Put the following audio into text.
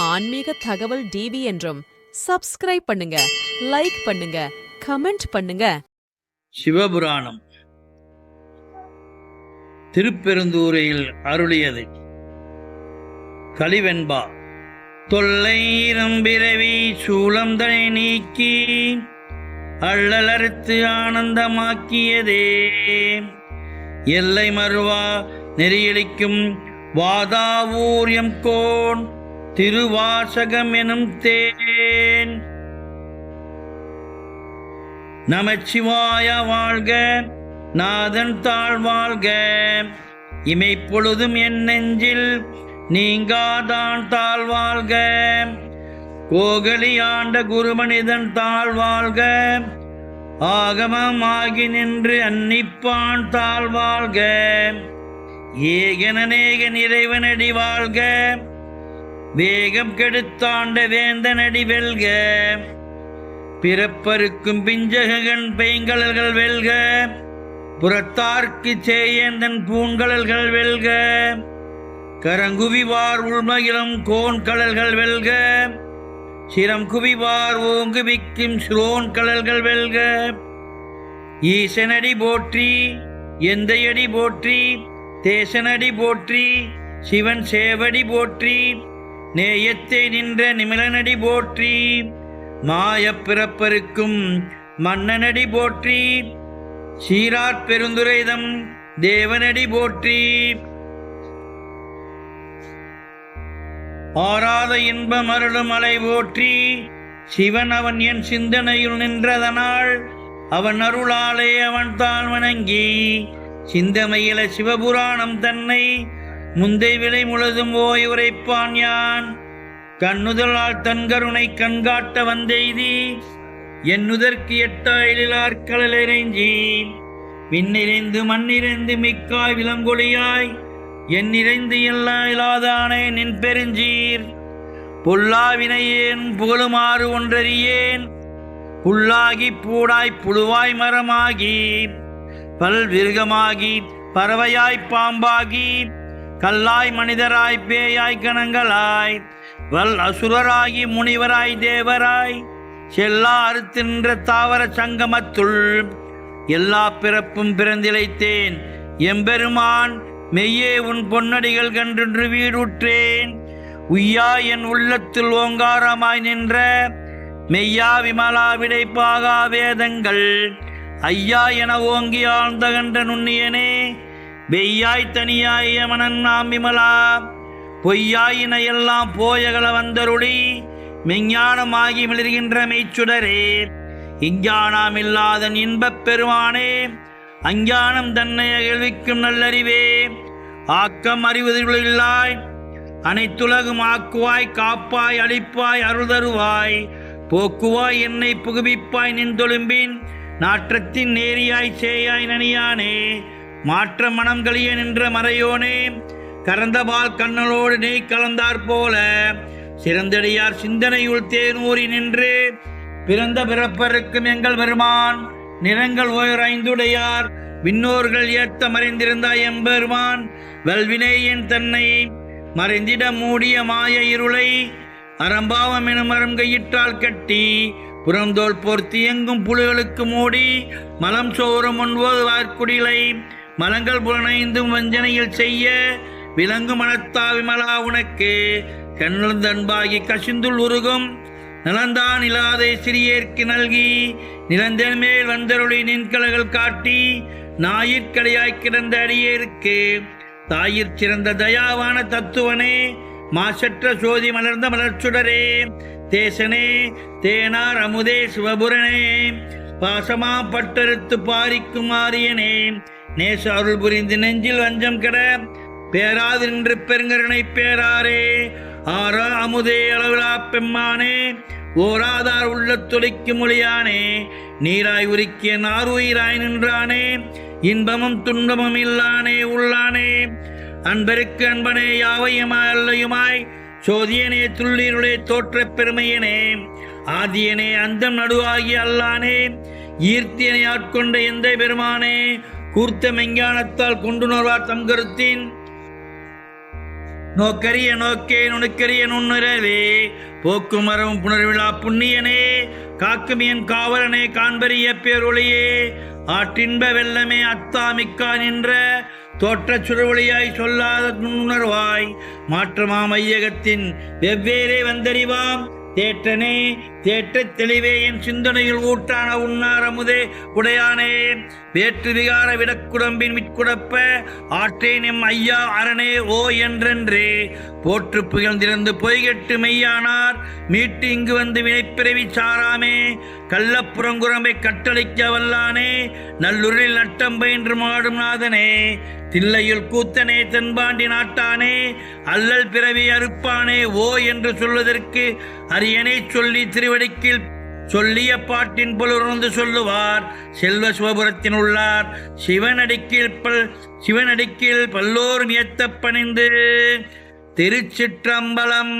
ஆன்மீக தகவல் டிவி என்றும் சப்ஸ்கிரைப் பண்ணுங்க, லைக் பண்ணுங்க, கமெண்ட் பண்ணுங்க. சிவபுராணம் திருப்பெருந்தூரையில் அருளியது. கலிவெண்பா. தொல்லையிரம் பிறவி சூலந்தனை நீக்கி அள்ளலறுத்து ஆனந்தமாக்கியதே, எல்லை மறுவா நெறியளிக்கும் வாதாவூரியம் கோன் திருவாசகம் எனும் தேன். நமச்சிவாய வாழ்க, நாதன் தாழ் வாழ்க, இமைப்பொழுதும் என் நெஞ்சில் நீங்காதான் தாழ் வாழ்க, கோகலி ஆண்ட குருமனிதன் தாழ் வாழ்க, ஆகமம் ஆகி நின்று அன்னிப்பான் தாழ் வாழ்க, ஏகனநேகன் இறைவனடி வாழ்க, வேகம் கெடுத்தாண்ட வேந்தனடி வெல்க, பிறப்பருக்கும் பிஞ்சகன் பைங்கலல்கள் வெல்க, புறத்தார்க்கு சேயந்தன் பூங்கலல்கள் வெல்க, கரங்குவிவார் உள்மகிழும் கோன்கடல்கள் வெல்க, சிரம் குவிவார் ஓங்குவிக்கும் சிரோன் கடல்கள் வெல்க, ஈசனடி போற்றி எந்தையடி போற்றி தேசனடி போற்றி சிவன் சேவடி போற்றி நேயத்தை நின்ற நிமிலனடி போற்றி மாயப் பிறப்பருக்கும் மன்னனடி போற்றி சீராட் பெருந்துரைதம் தேவனடி போற்றி. ஆராத இன்பம் அருளும் அலை போற்றி சிவன் அவன் என் சிந்தனையுள் நின்றதனால் அவன் அருளாலே அவன் தான் வணங்கி சிந்தமையில சிவபுராணம் தன்னை முந்தை விலை முழுதும் ஓய் உரைப்பான் யான். கண்ணுதலால் தன் கருணை கண்காட்ட வந்தெய்தி என்னுதற்கு எட்டாயிலார்கடலிறைஞ்சி விண்ணிறைந்து மண்ணிறைந்து மிக்காய் விலங்கொழியாய் என் நிறைந்து எல்லா இல்லாதானே நின் பெருஞ்சீர். பொல்லாவினையேன் புகழுமாறு ஒன்றறியேன், புல்லாகி பூடாய் புழுவாய் மரமாகி பல்விருகமாகி பறவையாய் பாம்பாகி கல்லாய் மனிதராய் பேயாய் கணங்களாய் வல் அசுரராகி முனிவராய் தேவராய் செல்லா அறுத்தின்ற தாவர சங்கமத்துள் எல்லா பிறப்பும் பிறந்திழைத்தேன் எம்பெருமான். மெய்யே உன் பொன்னடிகள் கன்று வீடுற்றேன், உய்யா என் உள்ளத்தில் ஓங்காரமாய் நின்ற மெய்யா விமலா விடைப்பாகா வேதங்கள் ஐயா என ஓங்கி ஆழ்ந்த கண்ட நுண்ணியனே, வெய்யாய் தனியாய் யமனன் நாம் விமலா பொய்யாயின எல்லாம் போயகல வந்தருளி மெஞ்ஞானமாகி மிளர்கின்ற மெய்ச்சுடரே, இஞ்ஞானம் இல்லாதன் இன்பப் பெருமானே, அஞ்ஞானம் தன்னை அகழ்விக்கும் நல்லறிவே, ஆக்கம் அறிவதில்லாய் அனைத்துலகும் ஆக்குவாய் காப்பாய் அழிப்பாய் அருள் தருவாய் போக்குவாய் என்னை புகுவிப்பாய் நின்றொழும்பின் நாற்றத்தின் நேரியாய் சேயாய் நனியானே, மாற்ற மனம் கழிய நின்ற மறையோனே, கறந்தபால் கண்ணலோடு நெய் கலந்தாற் போல சிறந்தடியார் சிந்தனையுள் தேனூறி நின்று பிறந்த பிறப்பருக்கும் எங்கள் பெருமான். நிறங்கள் ஓர் ஐந்துடையார் விண்ணோர்கள் ஏத்த மறைந்திருந்தாய் எம்பெருமான். வல்வினையின் தன்னை மறைந்திட மூடிய மாய இருளை அறம்பாவம் எனும் மரம் கையிற்றால் கட்டி புறந்தோல் போர்த்தி எங்கும் புலிகளுக்கு மூடி மலம் சோறும் ஒன்பது வார்க்குடிலை மலங்கள் புலனைந்தும் வஞ்சனையில் செய்ய விலங்கு மனத்தா விமலா உனக்கு கண்ணுந்தன்பாகி கசிந்துள் உருகும் நலந்தான் இல்லாதை சிறியேற்கு நல்கி நிலந்தன் மேல் வந்தருளி நின்கலகள் காட்டி ஞாயிற்கடையாய் கிடந்த அடியேற்கு தாயிற் சிறந்த தயாவான தத்துவனே, மாசற்ற சோதி மலர்ந்த மலர்ச்சுடரே, தேசனே தேனார் அமுதே சிவபுரனே, பாசமா பட்டறுத்து பாரிக்கும் ஆரியனே, நேச அருள் புரிந்து நெஞ்சில் வஞ்சம் கெட பேராது நின்று பெருங்கருணை பேராரே, ஆரா அமுதே அளவிலா பெம்மானே, ஓராதார் உள்ள துளைக்கும் மொழியானே, நீராய் உருக்கிய நாருயிராய் நின்றானே, இன்பமும் துன்பமும் இல்லானே உள்ளானே, அன்பருக்கு அன்பனே யாவையுமாய் அல்லையுமாய் சோதியனே துள்ளீருடைய தோற்ற பெருமையனே, ஆதியனே அந்தம் நடுவாகி அல்லானே, ஈர்த்தியனை ஆட்கொண்ட எந்த பெருமானே, கூர்த்த மெஞ்ஞானத்தால் கொண்டுணர்வார் தம் கருத்தின் நோக்கரிய நோக்கே நுணுக்கரிய நுண்ணுறவே போக்குமரம் புனர்விழா புண்ணியனே காக்கும் என் காவலனே காண்பரிய பேரொளியே ஆற்றின்ப வெள்ளமே அத்தாமிக்கா நின்ற தோற்றச் சுடவொளியாய் சொல்லாத நுண்ணுணர்வாய் மாற்றமா மையகத்தின் வெவ்வேறே வந்தறிவாம் தேற்றனே தேற்றத் தெளிவே என் சிந்தனையில் ஊட்டான உண்ணாரமுதே உடையானே வேற்று விகார விடக்குடம்பின் மிட்குடப்ப ஆற்றேன் எம் ஐயா அரணே ஓ என்றென்றே போற்று புகழ்ந்திருந்து பொய்கெட்டு மெய்யானார் மீட்டு இங்கு வந்து வினைப்பிறவி சாராமே கள்ளப்புறங்குரம்பை கட்டளிக்க வல்லானே நல்லுரில் நட்டம் பயின்று மாடும் நாதனே தில்லையுள் கூத்தனே தென்பாண்டி நாட்டானே அல்லல் பிறவி அறுப்பானே ஓ என்று சொல்வதற்கு அரியணை சொல்லி திருவடிக்கில் சொல்லிய பாட்டின் பொருளுணர்ந்து சொல்லுவார் செல்வ சிவபுரத்தின் உள்ளார் சிவனடிக்கில் பல்லோரும் ஏத்தப் பணிந்து திருச்சிற்றம்பலம்.